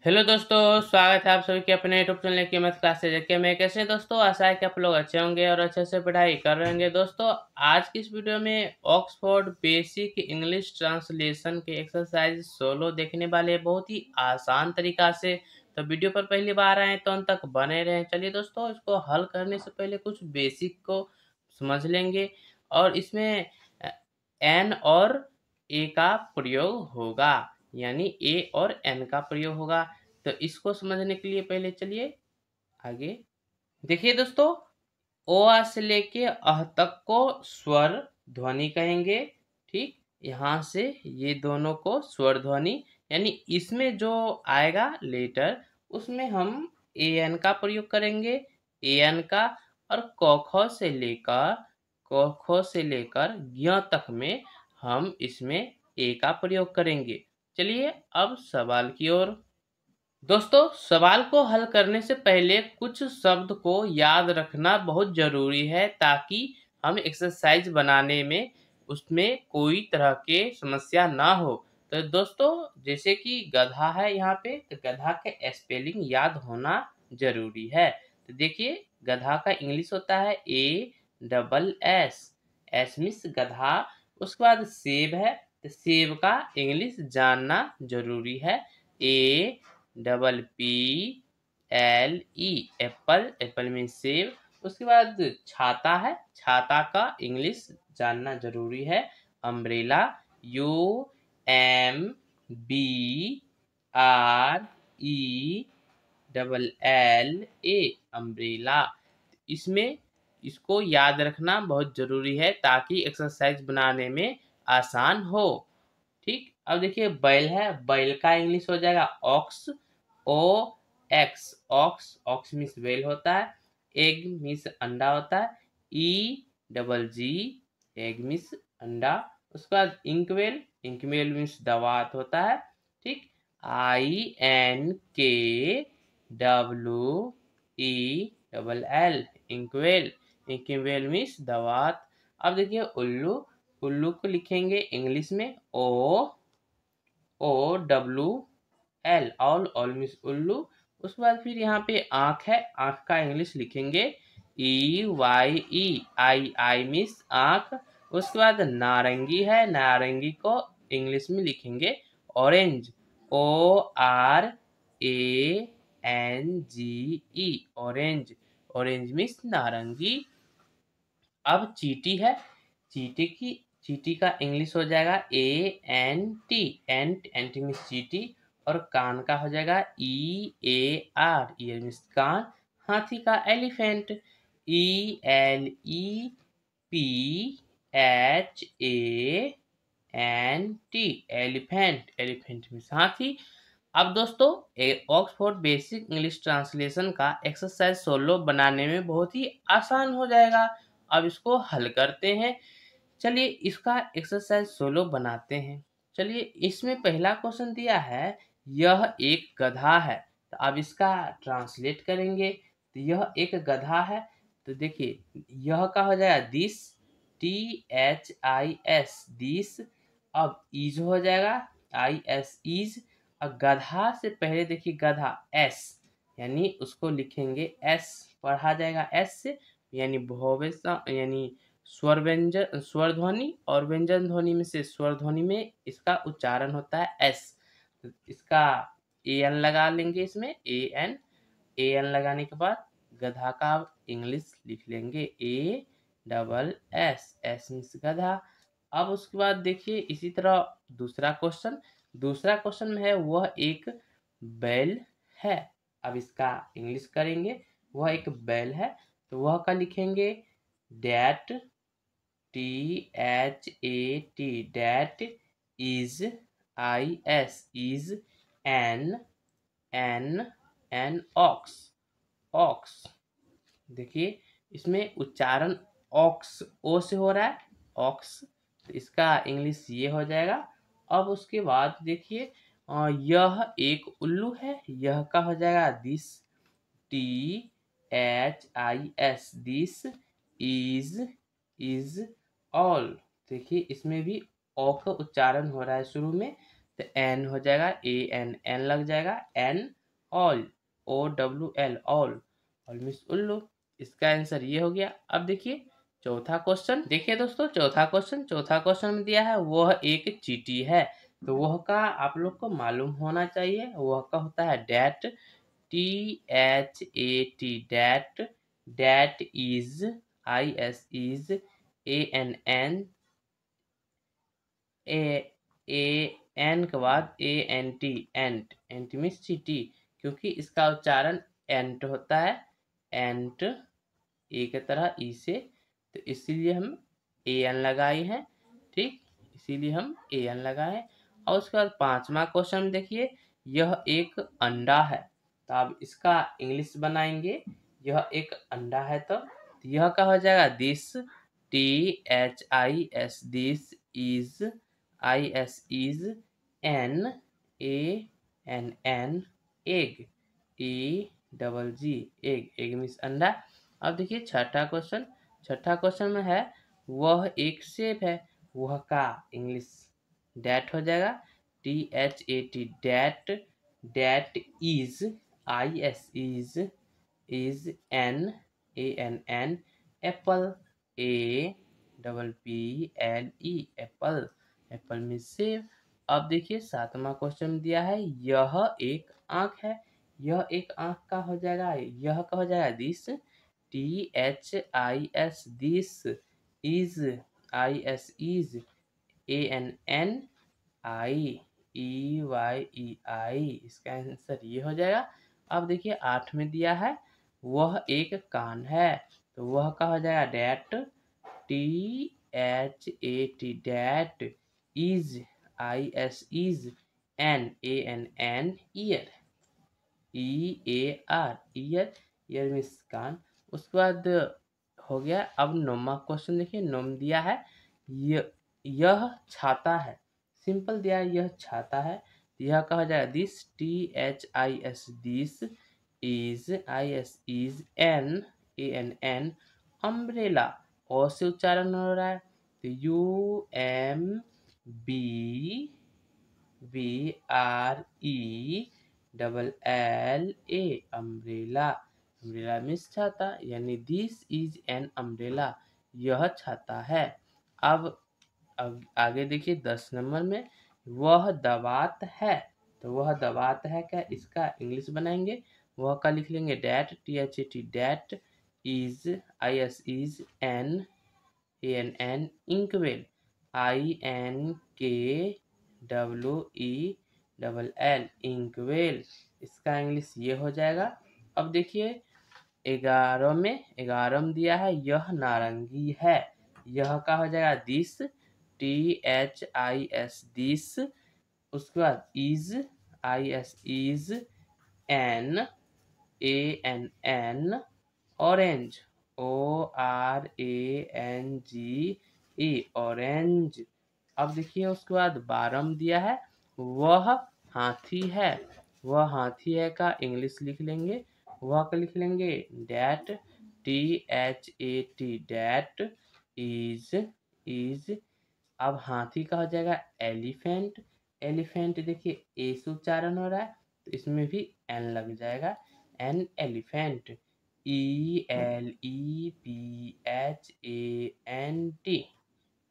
Hello दोस्तों, स्वागत है आप सभी के अपने यूट्यूब चैनल की मैथ क्लासेज के में। कैसे हैं दोस्तों? आशा है कि आप लोग अच्छे होंगे और अच्छे से पढ़ाई कर रहे होंगे। दोस्तों, आज की इस वीडियो में ऑक्सफोर्ड बेसिक इंग्लिश ट्रांसलेशन के एक्सरसाइज 16 देखने वाले हैं, बहुत ही आसान तरीका से। तो वीडियो पर पहली बार आए तो अंत तक बने रहें। चलिए दोस्तों, इसको हल करने से पहले कुछ बेसिक को समझ लेंगे और इसमें एन और ए का प्रयोग होगा, यानी ए और एन का प्रयोग होगा। तो इसको समझने के लिए पहले चलिए आगे देखिए दोस्तों। ओ आ से लेके अह तक को स्वर ध्वनि कहेंगे। ठीक, यहाँ से ये दोनों को स्वर ध्वनि, यानी इसमें जो आएगा लेटर उसमें हम ए एन का प्रयोग करेंगे, ए एन का। और क ख से लेकर ज्ञ तक में हम इसमें ए का प्रयोग करेंगे। चलिए अब सवाल की ओर। दोस्तों, सवाल को हल करने से पहले कुछ शब्द को याद रखना बहुत ज़रूरी है, ताकि हम एक्सरसाइज बनाने में उसमें कोई तरह के समस्या ना हो। तो दोस्तों, जैसे कि गधा है यहाँ पे, तो गधा के स्पेलिंग याद होना ज़रूरी है। तो देखिए, गधा का इंग्लिश होता है ASS, एस मीन्स गधा। उसके बाद सेब है, तो सेब का इंग्लिश जानना ज़रूरी है, APPLE, एप्पल, एप्पल मीन्स सेब। उसके बाद छाता है, छाता का इंग्लिश जानना जरूरी है, अम्ब्रेला, UMBRELLA, अम्ब्रेला। इसमें इसको याद रखना बहुत जरूरी है ताकि एक्सरसाइज बनाने में आसान हो। ठीक, अब देखिए बैल है, बैल का इंग्लिश हो जाएगा ox, OX, ox, ox means बैल होता है। एग मीन्स अंडा होता है, EGG, एग मीन्स अंडा। उसके बाद इंकवेल, इंकवेल मीन्स दवात होता है। ठीक, INKWELL, इंकवेल, इंकवेल मीन्स दवात। अब देखिए उल्लू, उल्लू को लिखेंगे इंग्लिश में OWL, ऑल मीन्स उल्लू। उसके बाद फिर यहाँ पे आँख है, आँख का इंग्लिश लिखेंगे EYE, मीन्स आँख। उसके बाद नारंगी है, नारंगी को इंग्लिश में लिखेंगे orange, ORANGE, orange, orange means नारंगी। अब चींटी है, चींटी का इंग्लिश हो जाएगा ANT, एंट, एंट मीन्स चींटी। और कान का हो जाएगा EAR, ईयर मीन्स कान। हाथी का elephant, ELEPHANT, elephant, elephant means हाथी। अब दोस्तों, ऑक्सफोर्ड बेसिक इंग्लिश ट्रांसलेशन का एक्सरसाइज 16 बनाने में बहुत ही आसान हो जाएगा। अब इसको हल करते हैं। चलिए इसका एक्सरसाइज 16 बनाते हैं। चलिए, इसमें पहला क्वेश्चन दिया है, यह एक गधा है। तो अब इसका ट्रांसलेट करेंगे। तो यह एक गधा है, तो देखिए यह का हो जाएगा दिस, THIS, दिस। अब इज हो जाएगा IS, इज। और गधा से पहले देखिए गधा S, यानी उसको लिखेंगे S, पढ़ा जाएगा S से, यानी भोवेसा, यानी स्वर व्यंजन, स्वर ध्वनि और व्यंजन ध्वनि में से स्वर ध्वनि में इसका उच्चारण होता है S। तो इसका AN लगा लेंगे, इसमें AN लगाने के बाद गधा का इंग्लिश लिख लेंगे ASS मीन्स गधा। अब उसके बाद देखिए इसी तरह दूसरा क्वेश्चन में है, वह एक बैल है। अब इसका इंग्लिश करेंगे, वह एक बैल है, तो वह का लिखेंगे that, THAT, that. Is, IS, is. An ox, ox. देखिए इसमें उच्चारण ऑक्स, ओ से हो रहा है, ऑक्स। तो इसका इंग्लिश ये हो जाएगा। अब उसके बाद देखिए यह एक उल्लू है, यह का हो जाएगा this, THIS, this. Is all. देखिए इसमें भी ओ का उच्चारण हो रहा है शुरू में, तो एन हो जाएगा, ए एन, एन लग जाएगा, an owl, O W L, owl, owl means उल्लू। इसका आंसर ये हो गया। अब देखिए चौथा क्वेश्चन, देखिए दोस्तों चौथा क्वेश्चन में दिया है वह एक चींटी है, तो वह का आप लोग को मालूम होना चाहिए। वह का होता है that, T H A T, that, that is, I S is, A N an, A N के बाद A N T, ant, ant means चींटी, क्योंकि इसका उच्चारण एंट होता है, एंट, ए की तरह ई से, तो इसीलिए हम ए एन लगाए हैं, ठीक, इसीलिए हम ए एन लगाए। और उसके बाद पांचवा क्वेश्चन देखिए, यह एक अंडा है, तो आप इसका इंग्लिश बनाएंगे, यह एक अंडा है, तो यह का हो जाएगा this, T H I S, this is, I S is, N, A N an, egg, E double G, egg, egg means अंडा। अब देखिए छठा क्वेश्चन में है वह एक सेब है, वह का इंग्लिश डैट हो जाएगा, T H A T, that, that is, I S is N, A N an, apple, A double P L E, apple, apple means सेब। अब देखिए सातवां क्वेश्चन दिया है यह एक आंख है, यह एक आंख का हो जाएगा, यह का हो जाएगा this, T H I S, this is, I S is, A N N, I E Y E I, इसका आंसर ये हो जाएगा। अब देखिए 8 में दिया है वह एक कान है, तो वह का हो जाएगा that, T H A T, that is, I S is, N, A N N, ear, E A R, ear, ear means कान। उसके बाद हो गया। अब 9वां क्वेश्चन देखिए, 9 दिया है यह छाता है, सिंपल दिया है यह छाता है, यह कहा जाएगा this, T H I S, this is, I S is, N, A N an, umbrella, और से उच्चारण हो रहा है, तो U M B B R E double L A, umbrella, umbrella means छाता, यानी दिस इज एन अम्ब्रेला, यह छाता है। अब आगे देखिए 10 नंबर में वह दबात है, तो वह दबात है क्या, इसका इंग्लिश बनाएंगे, वह का लिख लेंगे that, T H A T, that is, I S is, N, A N N, inkwell, I N K W E double L, inkwell, इसका इंग्लिश ये हो जाएगा। अब देखिए 11 में दिया है यह नारंगी है, यह का हो जाएगा this, T H I S, this, उसके बाद is, I S is, N, A N an, orange, O R A N G E, orange. अब देखिए उसके बाद 12 में दिया है वह हाथी है, वह हाथी है का इंग्लिश लिख लेंगे, वह का लिख लेंगे that, T H A T, that is. अब हाथी का हो जाएगा एलिफेंट, एलिफेंट देखिए ए से उच्चारण हो रहा है, तो इसमें भी एन लग जाएगा, an, elephant, E L E P H A N T,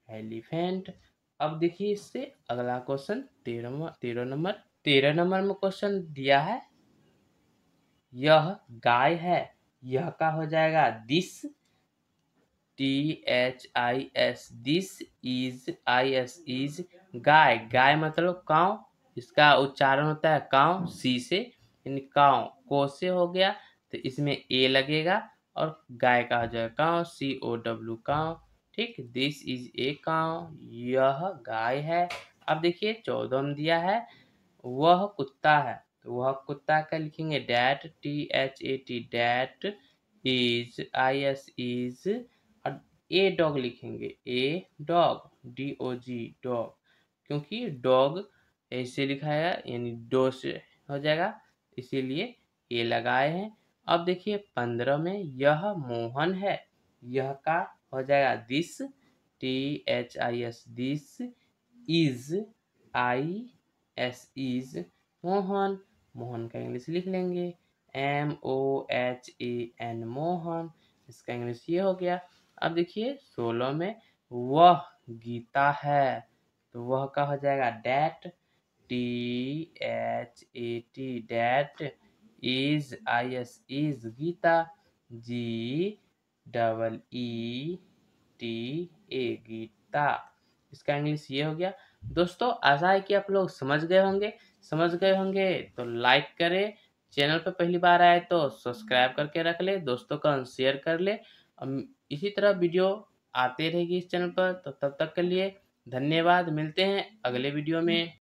elephant. अब देखिए इससे अगला क्वेश्चन 13 नंबर में क्वेश्चन दिया है यह गाय है, यह का हो जाएगा this, T H I S, this is, I S is, गाय, गाय मतलब काव, इसका उच्चारण होता है काव, सी से, यानी काव, को से हो गया, तो इसमें ए लगेगा और गाय का हो जाएगा काव, सी ओ डब्ल्यू, काव, ठीक, दिस इज ए काव, यह गाय है। अब देखिए 14 में दिया है वह कुत्ता है, तो वह कुत्ता का लिखेंगे that, T H A T, that is, I S is, और ए डॉग लिखेंगे, a dog, D O G, dog, क्योंकि डॉग ऐसे लिखा है यानी डो से हो जाएगा, इसीलिए ए लगाए हैं। अब देखिए 15 में यह मोहन है, यह का हो जाएगा this, T H I S, this is, I S is Mohan, Mohan का इंग्लिश लिख लेंगे MOHAN मोहन, इसका इंग्लिश ये हो गया। अब देखिए 16 में वह गीता है, तो वह का हो जाएगा that, THAT that, is IS is Geeta, GEETA Geeta, इसका इंग्लिश ये हो गया। दोस्तों आशा है कि आप लोग समझ गए होंगे तो लाइक करें, चैनल पर पहली बार आए तो सब्सक्राइब करके रख ले, दोस्तों का शेयर कर ले। इसी तरह वीडियो आते रहेगी इस चैनल पर, तो तब तक के लिए धन्यवाद, मिलते हैं अगले वीडियो में।